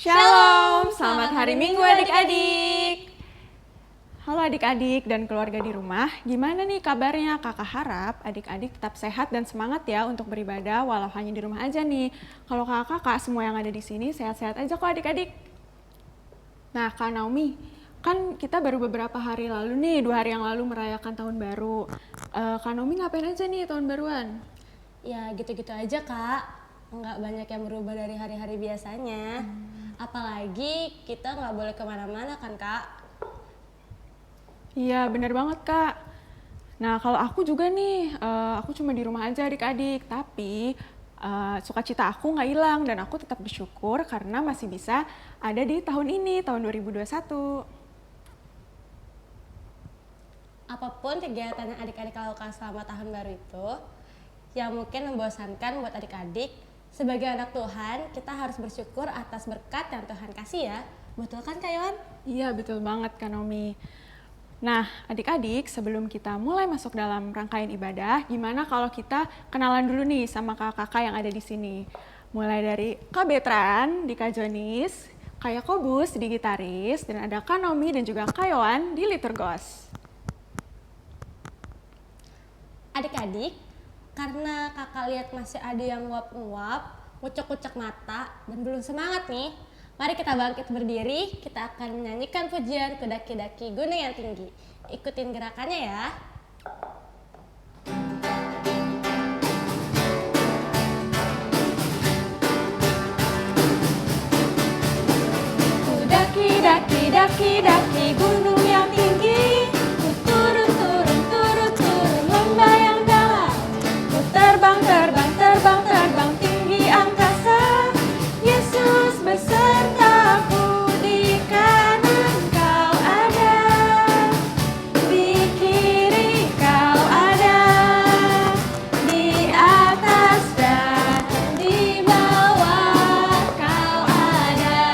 Shalom, selamat hari Minggu adik-adik. Halo adik-adik dan keluarga di rumah, gimana nih kabarnya? Kakak harap adik-adik tetap sehat dan semangat ya untuk beribadah walau hanya di rumah aja nih. Kalau kakak semua yang ada di sini sehat-sehat aja kok adik-adik. Nah Kak Naomi, kan kita baru beberapa hari lalu nih, 2 hari yang lalu merayakan tahun baru. Kak Naomi ngapain aja nih tahun baruan? Ya gitu-gitu aja Kak, nggak banyak yang berubah dari hari-hari biasanya. Apalagi kita nggak boleh kemana-mana kan Kak. Iya bener banget Kak. Nah kalau aku juga nih, aku cuma di rumah aja adik-adik. Tapi sukacita aku nggak hilang dan aku tetap bersyukur karena masih bisa ada di tahun ini, tahun 2021. Apapun kegiatan yang adik-adik lakukan selama tahun baru itu, yang mungkin membosankan buat adik-adik, sebagai anak Tuhan kita harus bersyukur atas berkat yang Tuhan kasih ya. Betul kan Kak Yohan? Iya betul banget Kak Naomi. Nah adik-adik sebelum kita mulai masuk dalam rangkaian ibadah, gimana kalau kita kenalan dulu nih sama kakak-kakak yang ada di sini. Mulai dari Kak Betran di Kajonis, Kak Yakobus di Gitaris, dan ada Kak Naomi dan juga Kak Yohan di Liturgos. Adik-adik, karena kakak lihat masih ada yang nguap-nguap, ngucek-ngucek mata, dan belum semangat nih, mari kita bangkit berdiri, kita akan menyanyikan pujian ke daki-daki gunung yang tinggi. Ikutin gerakannya ya. Daki gunung yang tinggi, ku turun lembah yang dalam, ku terbang tinggi angkasa. Yesus besertaku, di kanan kau ada, di kiri kau ada, di atas dan di bawah kau ada.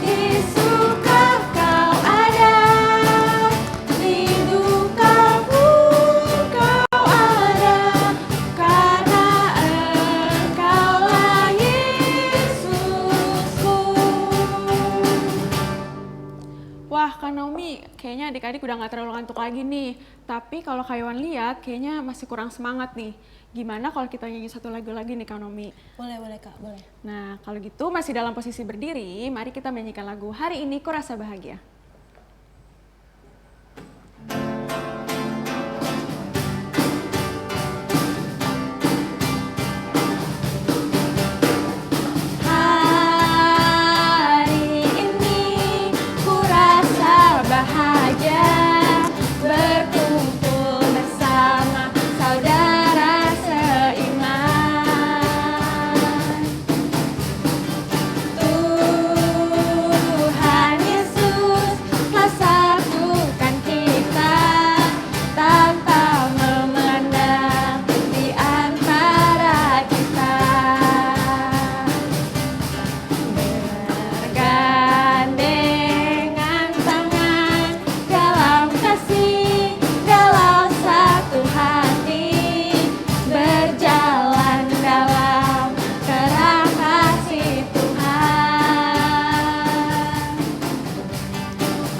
Di suka kau ada, di duka pun kau ada, karena Engkaulah Yesusku. Wah Kak Naomi, kayaknya adik-adik udah gak terlalu ngantuk lagi nih. Tapi kalau Kak Yohan lihat, kayaknya masih kurang semangat nih. Gimana kalau kita nyanyi satu lagu lagi nih Kak Naomi? Boleh Kak, boleh. Nah, kalau gitu masih dalam posisi berdiri, mari kita menyanyikan lagu Hari Ini Ku Rasa Bahagia. Hari ini ku rasa bahagia, berkumpul bersama saudara seiman. Tuhan Yesus telah satukan kita tanpa memandang di antara kita. Bergandengan tangan dalam kasih, dalam satu hati, berjalan dalam terang kasih Tuhan.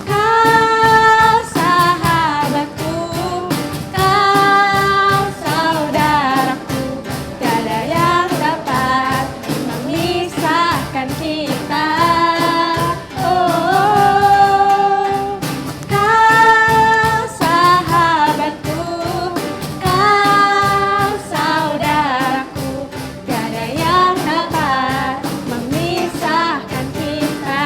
Kau sahabatku, kau saudaraku, tiada yang dapat memisahkan kita. Oh, kau sahabatku, kau saudaraku, tiada yang dapat memisahkan kita.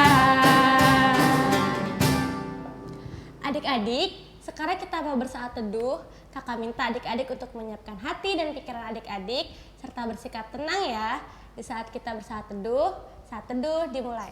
Adik-adik, sekarang kita mau bersaat teduh. Kakak minta adik-adik untuk menyiapkan hati dan pikiran adik-adik serta bersikap tenang ya. Di saat kita bersaat teduh dimulai.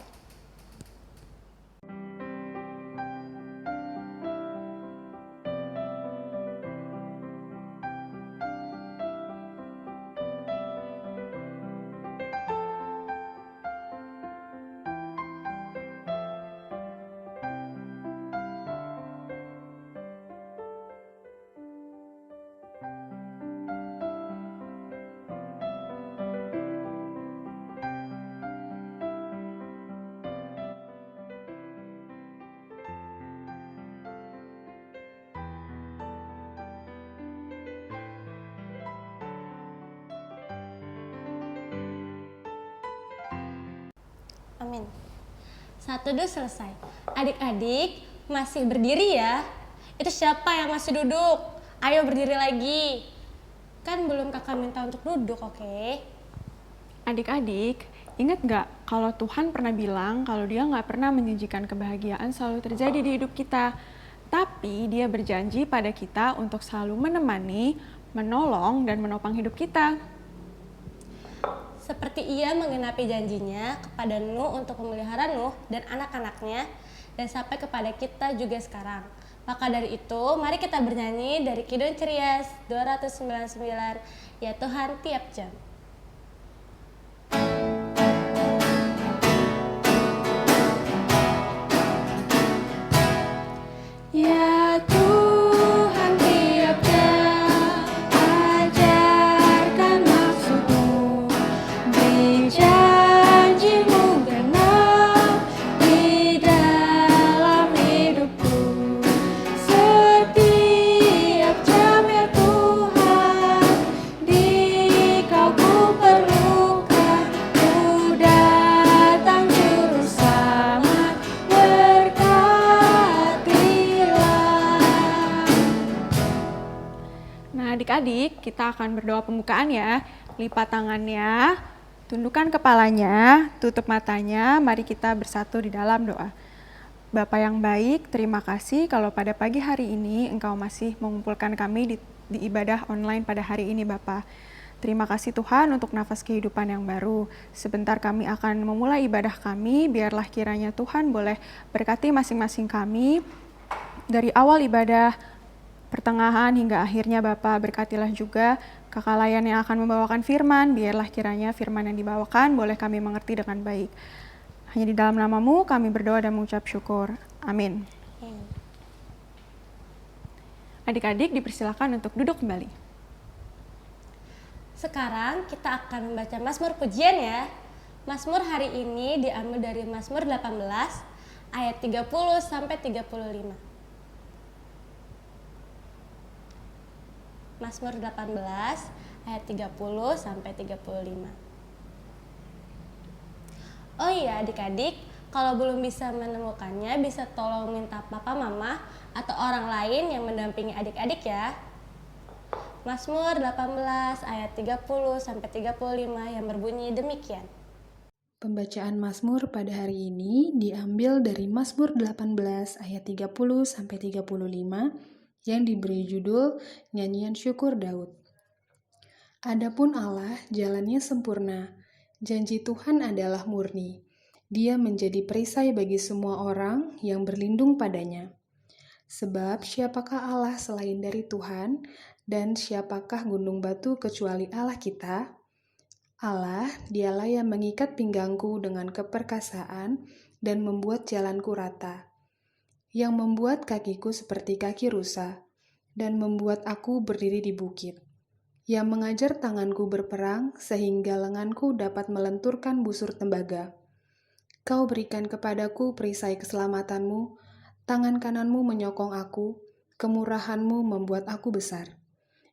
Amin. Satu duduk selesai. Adik-adik masih berdiri ya? Itu siapa yang masih duduk? Ayo berdiri lagi. Kan belum kakak minta untuk duduk, oke? Adik-adik, ingat nggak kalau Tuhan pernah bilang kalau dia nggak pernah menjanjikan kebahagiaan selalu terjadi di hidup kita. Tapi dia berjanji pada kita untuk selalu menemani, menolong, dan menopang hidup kita. Seperti ia menggenapi janjinya kepada Nuh untuk memelihara Nuh dan anak-anaknya dan sampai kepada kita juga sekarang. Maka dari itu, mari kita bernyanyi dari Kidung Cerias 299, ya Tuhan tiap jam. Ya Tuhan tiap jam, ajarkan maksud-Mu, beri janji-Mu genap di dalam hidupku. Setiap jam ya Tuhan, Dikau ku perlukan, Ku datang juru selamat, Nah, adik-adik, kita akan berdoa pembukaan ya. Lipat tangannya, tundukkan kepalanya, tutup matanya, mari kita bersatu di dalam doa. Bapa yang baik, terima kasih kalau pada pagi hari ini Engkau masih mengumpulkan kami di ibadah online pada hari ini, Bapa. Terima kasih Tuhan untuk nafas kehidupan yang baru. Sebentar kami akan memulai ibadah kami, biarlah kiranya Tuhan boleh berkati masing-masing kami dari awal ibadah, pertengahan hingga akhirnya. Bapa, berkatilah juga kakak layan yang akan membawakan firman, biarlah kiranya firman yang dibawakan boleh kami mengerti dengan baik. Hanya di dalam nama-Mu kami berdoa dan mengucap syukur. Amin. Adik-adik dipersilakan untuk duduk kembali. Sekarang kita akan membaca Mazmur Pujian ya. Mazmur hari ini diambil dari Mazmur 18 ayat 30 sampai 35. Mazmur 18 ayat 30 sampai 35. Oh iya adik-adik, kalau belum bisa menemukannya bisa tolong minta papa mama atau orang lain yang mendampingi adik-adik ya. Mazmur 18 ayat 30 sampai 35 yang berbunyi demikian. Pembacaan Mazmur pada hari ini diambil dari Mazmur 18 ayat 30 sampai 35 yang diberi judul Nyanyian Syukur Daud. Adapun Allah jalannya sempurna, janji Tuhan adalah murni. Dia menjadi perisai bagi semua orang yang berlindung padanya. Sebab siapakah Allah selain dari Tuhan, dan siapakah gunung batu kecuali Allah kita? Allah, dialah yang mengikat pinggangku dengan keperkasaan dan membuat jalanku rata, yang membuat kakiku seperti kaki rusa, dan membuat aku berdiri di bukit, yang mengajar tanganku berperang sehingga lenganku dapat melenturkan busur tembaga. Kau berikan kepadaku perisai keselamatanmu, tangan kananmu menyokong aku, kemurahanmu membuat aku besar.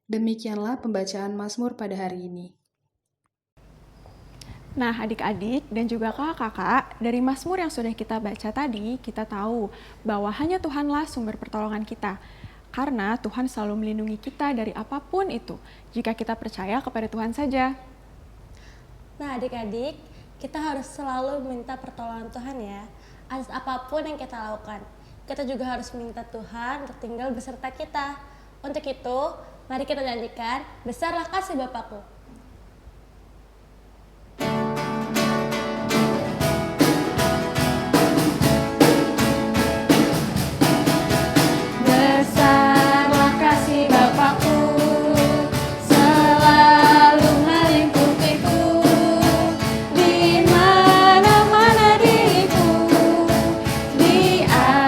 Demikianlah pembacaan Mazmur pada hari ini. Nah, adik-adik dan juga kakak-kakak, dari Mazmur yang sudah kita baca tadi, kita tahu bahwa hanya Tuhanlah sumber pertolongan kita. Karena Tuhan selalu melindungi kita dari apapun itu, jika kita percaya kepada Tuhan saja. Nah adik-adik, kita harus selalu minta pertolongan Tuhan ya, atas apapun yang kita lakukan. Kita juga harus minta Tuhan untuk tinggal beserta kita. Untuk itu, mari kita nyanyikan, Besarlah Kasih Bapakku. Besarlah kasih Bapakku, selalu melingkupiku, di mana-mana diriku diasuhnya.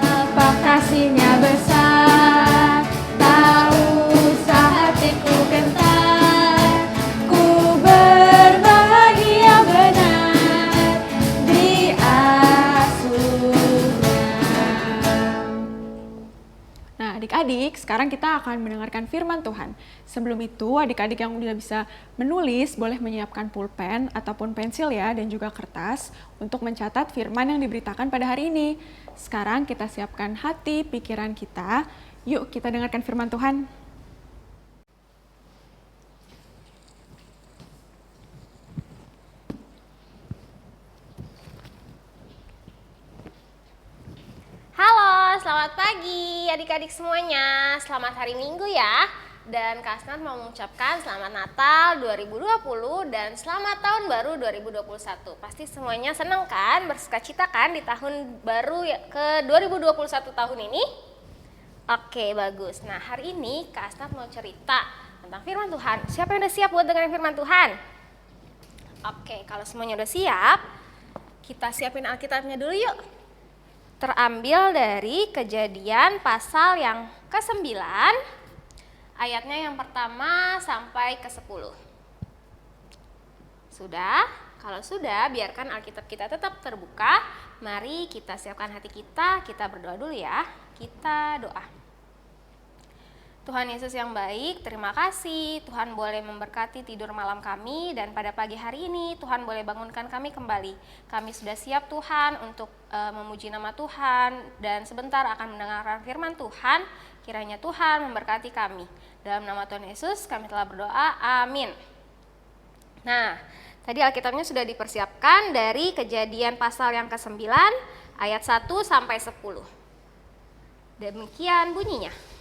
Apa kasihnya besar, Nah, adik-adik, sekarang kita akan mendengarkan firman Tuhan. Sebelum itu, adik-adik yang udah bisa menulis boleh menyiapkan pulpen ataupun pensil ya, dan juga kertas untuk mencatat firman yang diberitakan pada hari ini. Sekarang kita siapkan hati, pikiran kita. Yuk kita dengarkan firman Tuhan. Halo, selamat pagi adik-adik semuanya. Selamat hari Minggu ya. Dan Kak Asnat mau mengucapkan selamat Natal 2020 dan selamat tahun baru 2021. Pasti semuanya senang kan, bersukacita kan di tahun baru ke 2021 tahun ini? Oke, bagus. Nah, hari ini Kak Asnat mau cerita tentang firman Tuhan. Siapa yang udah siap buat dengerin firman Tuhan? Oke, kalau semuanya udah siap, kita siapin Alkitabnya dulu yuk. Terambil dari Kejadian pasal yang ke-9, ayatnya yang pertama sampai ke-10. Sudah? Kalau sudah, biarkan Alkitab kita tetap terbuka. Mari kita siapkan hati kita berdoa dulu ya. Kita doa. Tuhan Yesus yang baik, terima kasih Tuhan boleh memberkati tidur malam kami, dan pada pagi hari ini Tuhan boleh bangunkan kami kembali. Kami sudah siap Tuhan untuk memuji nama Tuhan, dan sebentar akan mendengarkan firman Tuhan. Kiranya Tuhan memberkati kami. Dalam nama Tuhan Yesus kami telah berdoa, amin. Nah, tadi Alkitabnya sudah dipersiapkan dari Kejadian pasal yang ke-9 ayat 1 sampai 10. Demikian bunyinya.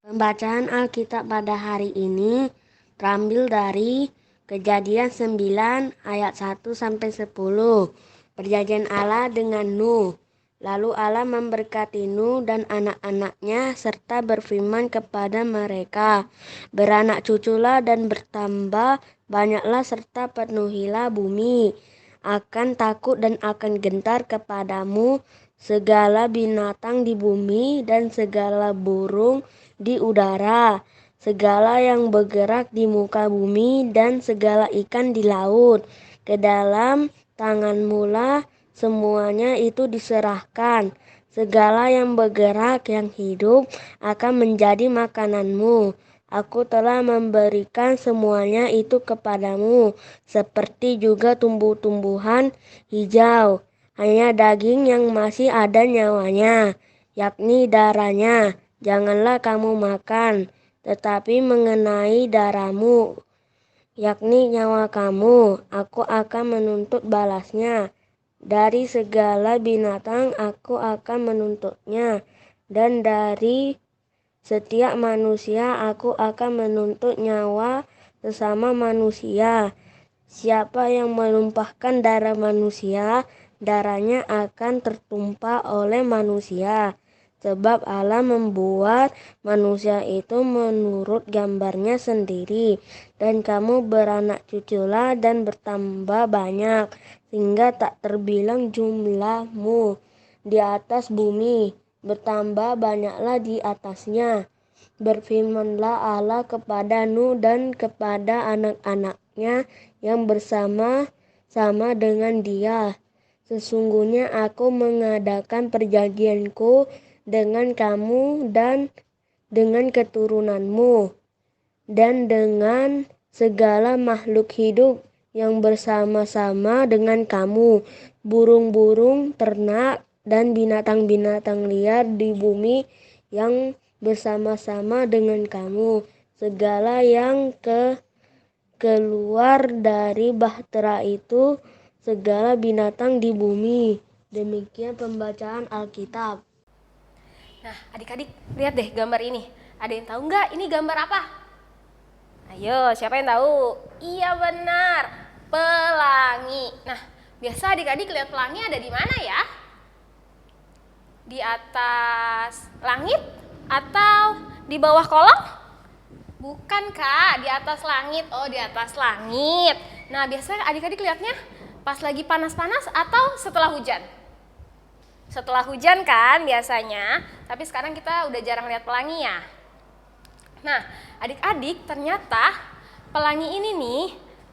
Pembacaan Alkitab pada hari ini terambil dari Kejadian 9 ayat 1 sampai 10. Perjanjian Allah dengan Nuh. Lalu Allah memberkati Nuh dan anak-anaknya serta berfirman kepada mereka, beranak cuculah dan bertambah banyaklah serta penuhilah bumi. Akan takut dan akan gentar kepadamu segala binatang di bumi dan segala burung di udara, segala yang bergerak di muka bumi dan segala ikan di laut. Ke dalam tanganmulah semuanya itu diserahkan. Segala yang bergerak yang hidup akan menjadi makananmu. Aku telah memberikan semuanya itu kepadamu, seperti juga tumbuh-tumbuhan hijau. Hanya daging yang masih ada nyawanya, yakni darahnya, janganlah kamu makan. Tetapi mengenai darahmu, yakni nyawa kamu, aku akan menuntut balasnya. Dari segala binatang aku akan menuntutnya, dan dari setiap manusia aku akan menuntut nyawa sesama manusia. Siapa yang menumpahkan darah manusia, darahnya akan tertumpah oleh manusia. Sebab Allah membuat manusia itu menurut gambarnya sendiri. Dan kamu beranak cuculah dan bertambah banyak, sehingga tak terbilang jumlahmu di atas bumi. Bertambah banyaklah di atasnya. Berfirmanlah Allah kepada Nuh dan kepada anak-anaknya yang bersama-sama dengan dia. Sesungguhnya aku mengadakan perjanjianku dengan kamu dan dengan keturunanmu, dan dengan segala makhluk hidup yang bersama-sama dengan kamu, burung-burung, ternak, dan binatang-binatang liar di bumi yang bersama-sama dengan kamu, segala yang keluar dari bahtera itu, segala binatang di bumi. Demikian pembacaan Alkitab. Nah, adik-adik lihat deh gambar ini. Ada yang tahu nggak ini gambar apa? Ayo, siapa yang tahu? Iya benar, pelangi. Nah, biasa adik-adik lihat pelangi ada di mana ya? Di atas langit atau di bawah kolong? Bukan Kak, di atas langit. Oh, di atas langit. Nah, biasanya adik-adik lihatnya pas lagi panas-panas atau setelah hujan? Setelah hujan kan biasanya, tapi sekarang kita udah jarang lihat pelangi ya. Nah, adik-adik ternyata pelangi ini nih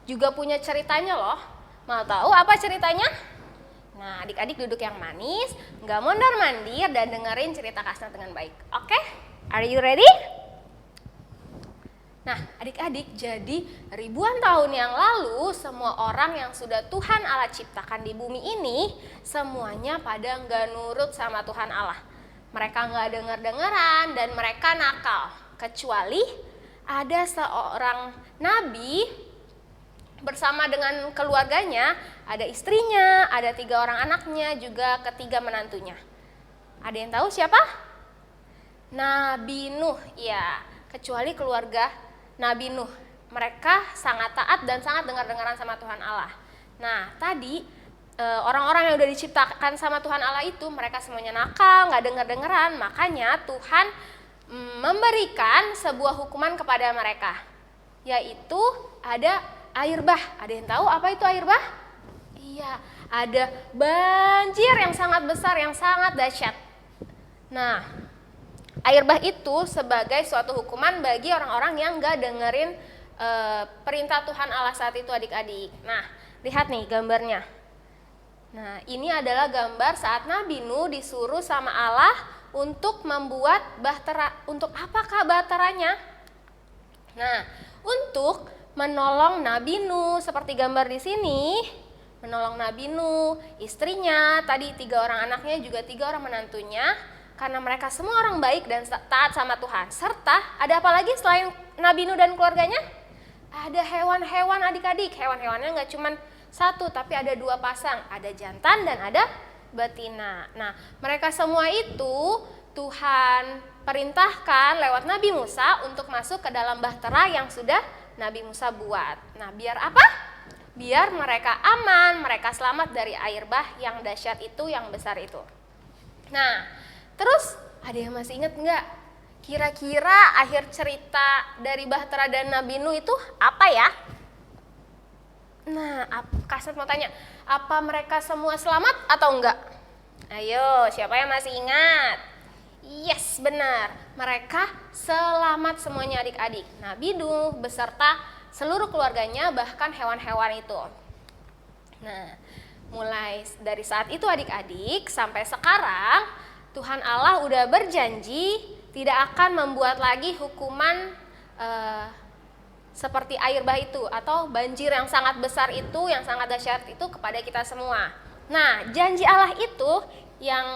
juga punya ceritanya loh. Mau tahu apa ceritanya? Nah, adik-adik duduk yang manis, nggak mondar-mandir dan dengerin cerita Kak Asnat dengan baik. Oke? Are you ready? Nah, adik-adik, jadi ribuan tahun yang lalu semua orang yang sudah Tuhan Allah ciptakan di bumi ini semuanya pada nggak nurut sama Tuhan Allah. Mereka nggak denger-dengeran dan mereka nakal. Kecuali ada seorang nabi bersama dengan keluarganya, ada istrinya, ada 3 orang anaknya, juga ketiga menantunya. Ada yang tahu siapa? Nabi Nuh, ya, kecuali keluarga Nabi Nuh. Mereka sangat taat dan sangat dengar-dengaran sama Tuhan Allah. Nah, tadi orang-orang yang udah diciptakan sama Tuhan Allah itu, mereka semuanya nakal, nggak dengar-dengaran. Makanya Tuhan memberikan sebuah hukuman kepada mereka, yaitu ada air bah. Ada yang tahu apa itu air bah? Iya, ada banjir yang sangat besar, yang sangat dahsyat. Nah, air bah itu sebagai suatu hukuman bagi orang-orang yang gak dengerin perintah Tuhan Allah saat itu, adik-adik. Nah, lihat nih gambarnya. Nah, ini adalah gambar saat Nabi Nuh disuruh sama Allah untuk membuat bahtera. Untuk apakah bahteranya? Nah, untuk menolong Nabi Nuh, seperti gambar di sini, menolong Nabi Nuh, istrinya, tadi 3 orang anaknya, juga 3 orang menantunya, karena mereka semua orang baik dan taat sama Tuhan. Serta ada apa lagi selain Nabi Nuh dan keluarganya? Ada hewan-hewan, adik-adik. Hewan-hewannya nggak cuma 1, tapi ada 2 pasang, ada jantan dan ada betina. Nah, mereka semua itu Tuhan perintahkan lewat Nabi Musa untuk masuk ke dalam bahtera yang sudah Nabi Musa buat. Nah, biar apa? Biar mereka aman, mereka selamat dari air bah yang dahsyat itu, yang besar itu. Nah, terus ada yang masih ingat nggak? Kira-kira akhir cerita dari bahtera dan Nabi Nuh itu apa ya? Nah, Kak Asnat mau tanya, apa mereka semua selamat atau enggak? Ayo, siapa yang masih ingat? Yes, benar. Mereka selamat semuanya, adik-adik. Nabi Nuh beserta seluruh keluarganya, bahkan hewan-hewan itu. Nah, mulai dari saat itu, adik-adik, sampai sekarang Tuhan Allah udah berjanji tidak akan membuat lagi hukuman seperti air bah itu atau banjir yang sangat besar itu, yang sangat dahsyat itu kepada kita semua. Nah, janji Allah itu yang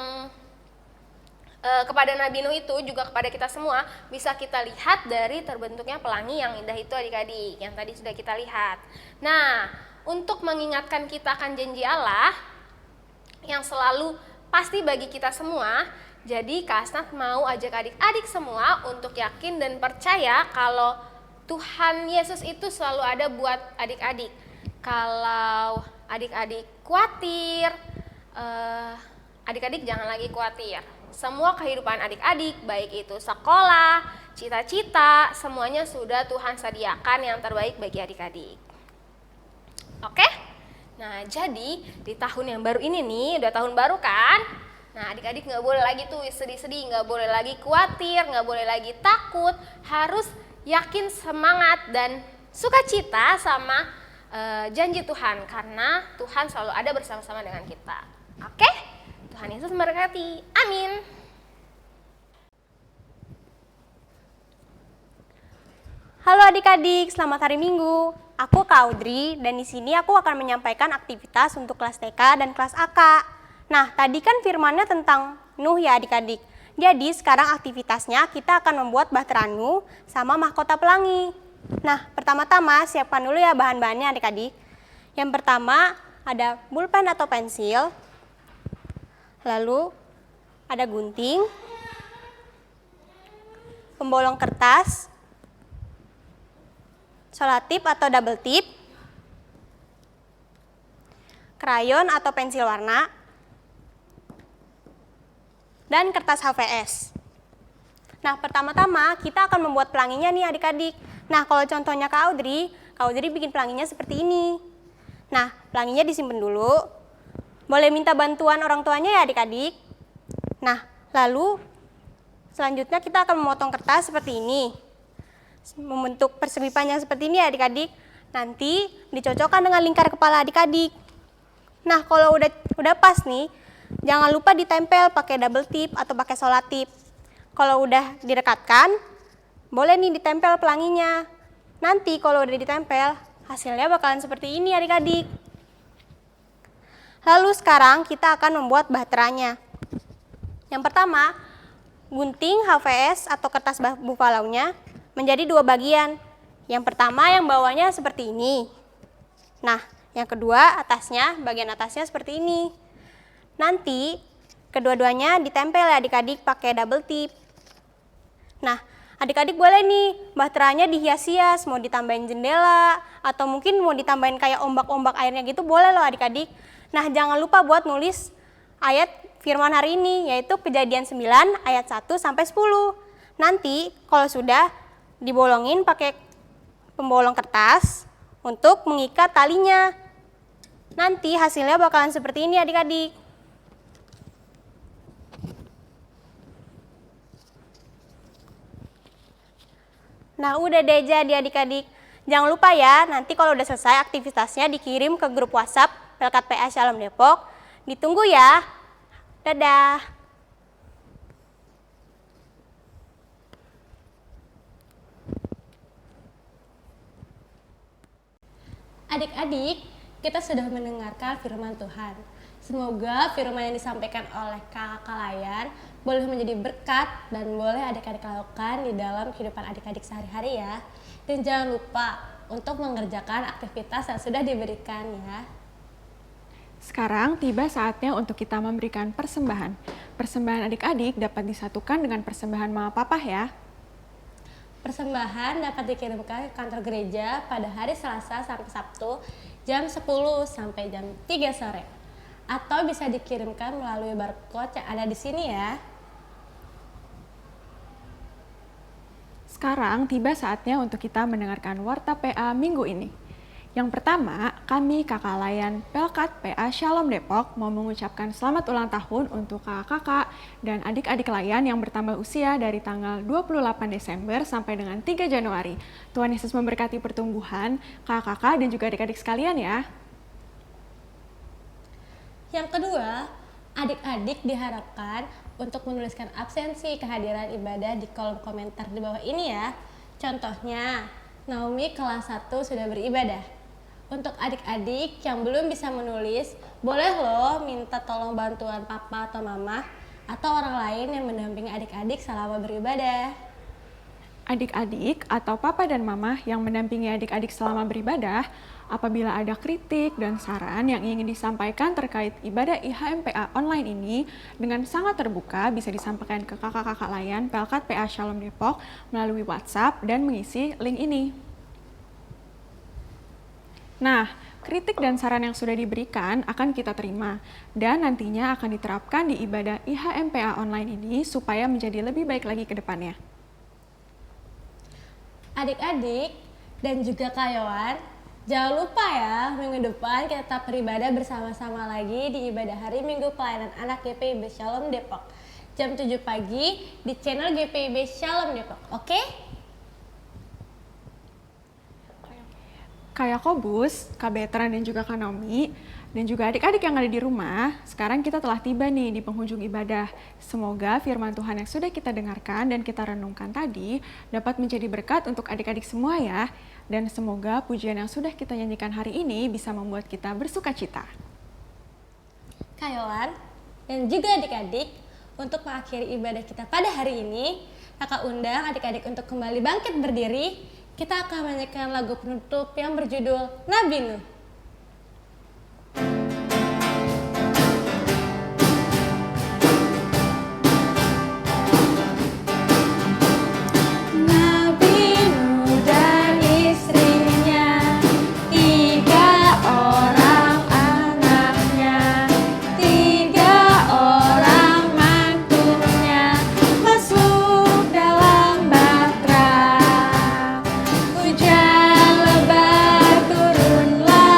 kepada Nabi Nuh itu juga kepada kita semua bisa kita lihat dari terbentuknya pelangi yang indah itu, adik-adik, yang tadi sudah kita lihat. Nah, untuk mengingatkan kita akan janji Allah yang selalu pasti bagi kita semua, jadi Kak Asnat mau ajak adik-adik semua untuk yakin dan percaya kalau Tuhan Yesus itu selalu ada buat adik-adik. Kalau adik-adik khawatir, adik-adik jangan lagi khawatir. Semua kehidupan adik-adik, baik itu sekolah, cita-cita, semuanya sudah Tuhan sediakan yang terbaik bagi adik-adik. Oke? Nah, jadi di tahun yang baru ini nih, udah tahun baru kan? Nah, adik-adik nggak boleh lagi tuh sedih-sedih, nggak boleh lagi khawatir, nggak boleh lagi takut, harus yakin, semangat, dan sukacita sama janji Tuhan, karena Tuhan selalu ada bersama-sama dengan kita. Oke? Tuhan Yesus memberkati. Amin. Halo adik-adik, selamat hari Minggu. Aku Kak Audrey dan di sini aku akan menyampaikan aktivitas untuk kelas TK dan kelas AK. Nah, tadi kan firmannya tentang Nuh ya adik-adik. Jadi sekarang aktivitasnya kita akan membuat bahtera Nuh sama mahkota pelangi. Nah, pertama-tama siapkan dulu ya bahan-bahannya adik-adik. Yang pertama ada pulpen atau pensil. Lalu ada gunting, pembolong kertas, selotip atau double tip, krayon atau pensil warna, dan kertas HVS. Nah, pertama-tama kita akan membuat pelanginya nih adik-adik. Nah, kalau contohnya Kak Audrey bikin pelanginya seperti ini. Nah, pelanginya disimpan dulu. Boleh minta bantuan orang tuanya ya adik-adik. Nah, lalu selanjutnya kita akan memotong kertas seperti ini. Membentuk persegi panjang seperti ini ya adik-adik. Nanti dicocokkan dengan lingkar kepala adik-adik. Nah, kalau udah pas nih, jangan lupa ditempel pakai double tip atau pakai solatip. Kalau udah direkatkan, boleh nih ditempel pelanginya. Nanti kalau udah ditempel, hasilnya bakalan seperti ini adik-adik. Lalu sekarang kita akan membuat bahteranya. Yang pertama, gunting HVS atau kertas bufalaunya menjadi 2 bagian. Yang pertama yang bawahnya seperti ini. Nah, yang kedua atasnya, bagian atasnya seperti ini. Nanti kedua-duanya ditempel ya adik-adik pakai double tip. Nah, adik-adik boleh nih bahteranya dihias-hias, mau ditambahin jendela atau mungkin mau ditambahin kayak ombak-ombak airnya gitu, boleh loh adik-adik. Nah, jangan lupa buat nulis ayat firman hari ini, yaitu Kejadian 9 ayat 1 sampai 10. Nanti kalau sudah dibolongin pakai pembolong kertas untuk mengikat talinya. Nanti hasilnya bakalan seperti ini adik-adik. Nah, udah deh jadi adik-adik. Jangan lupa ya, nanti kalau udah selesai aktivitasnya dikirim ke grup WhatsApp Pelkat PA Shalom Depok. Ditunggu ya. Dadah. Adik-adik, kita sudah mendengarkan firman Tuhan. Semoga firman yang disampaikan oleh kakak Layan boleh menjadi berkat dan boleh adik-adik lakukan di dalam kehidupan adik-adik sehari-hari ya. Dan jangan lupa untuk mengerjakan aktivitas yang sudah diberikan ya. Sekarang tiba saatnya untuk kita memberikan persembahan. Persembahan adik-adik dapat disatukan dengan persembahan mama papa ya. Persembahan dapat dikirimkan ke kantor gereja pada hari Selasa sampai Sabtu jam 10 sampai jam 3 sore. Atau bisa dikirimkan melalui barcode yang ada di sini ya. Sekarang tiba saatnya untuk kita mendengarkan Warta PA minggu ini. Yang pertama, kami Kakak Layan Pelkat PA Shalom Depok mau mengucapkan selamat ulang tahun untuk kakak-kakak dan adik-adik Layan yang bertambah usia dari tanggal 28 Desember sampai dengan 3 Januari. Tuhan Yesus memberkati pertumbuhan kakak-kakak dan juga adik-adik sekalian ya. Yang kedua, adik-adik diharapkan untuk menuliskan absensi kehadiran ibadah di kolom komentar di bawah ini ya. Contohnya, Naomi kelas 1 sudah beribadah. Untuk adik-adik yang belum bisa menulis, boleh loh minta tolong bantuan papa atau mama atau orang lain yang mendampingi adik-adik selama beribadah. Adik-adik atau papa dan mama yang mendampingi adik-adik selama beribadah, apabila ada kritik dan saran yang ingin disampaikan terkait ibadah IHMPA online ini, dengan sangat terbuka bisa disampaikan ke kakak-kakak Layan Pelkat PA Shalom Depok melalui WhatsApp dan mengisi link ini. Nah, kritik dan saran yang sudah diberikan akan kita terima dan nantinya akan diterapkan di ibadah IHMPA online ini supaya menjadi lebih baik lagi ke depannya. Adik-adik dan juga kawan, jangan lupa ya, minggu depan kita tetap beribadah bersama-sama lagi di ibadah hari Minggu Pelayanan Anak GPIB Shalom Depok. Jam 7 pagi di channel GPIB Shalom Depok, oke? Kak Yakobus, Kak Betran dan juga Kak Naomi, dan juga adik-adik yang ada di rumah, sekarang kita telah tiba nih di penghujung ibadah. Semoga firman Tuhan yang sudah kita dengarkan dan kita renungkan tadi dapat menjadi berkat untuk adik-adik semua ya. Dan semoga pujian yang sudah kita nyanyikan hari ini bisa membuat kita bersuka cita. Kayolan dan juga adik-adik, untuk mengakhiri ibadah kita pada hari ini, kakak undang adik-adik untuk kembali bangkit berdiri. Kita akan menyanyikan lagu penutup yang berjudul Nabi Nuh. Hujan lebat turunlah.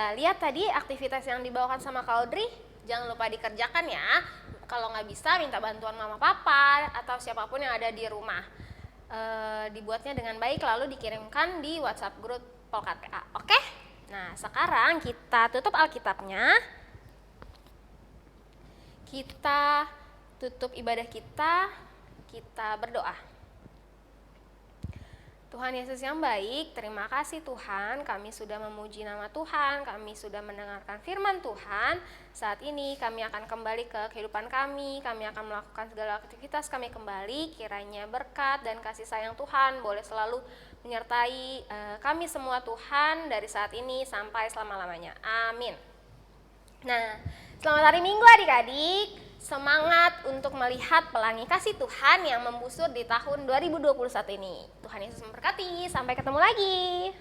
Ya, lihat tadi aktivitas yang dibawakan sama Kak Audrey, jangan lupa dikerjakan ya. Kalau nggak bisa, minta bantuan mama papa atau siapapun yang ada di rumah. Dibuatnya dengan baik lalu dikirimkan di WhatsApp grup Polkat PA. Oke? Nah, sekarang kita tutup Alkitabnya. Kita tutup ibadah kita berdoa. Tuhan Yesus yang baik, terima kasih Tuhan, kami sudah memuji nama Tuhan, kami sudah mendengarkan firman Tuhan. Saat ini kami akan kembali ke kehidupan kami akan melakukan segala aktivitas kami kembali. Kiranya berkat dan kasih sayang Tuhan boleh selalu menyertai kami semua Tuhan dari saat ini sampai selama-lamanya. Amin. Nah, selamat hari Minggu adik-adik. Semangat untuk melihat pelangi kasih Tuhan yang membusur di tahun 2021 ini. Tuhan Yesus memberkati. Sampai ketemu lagi.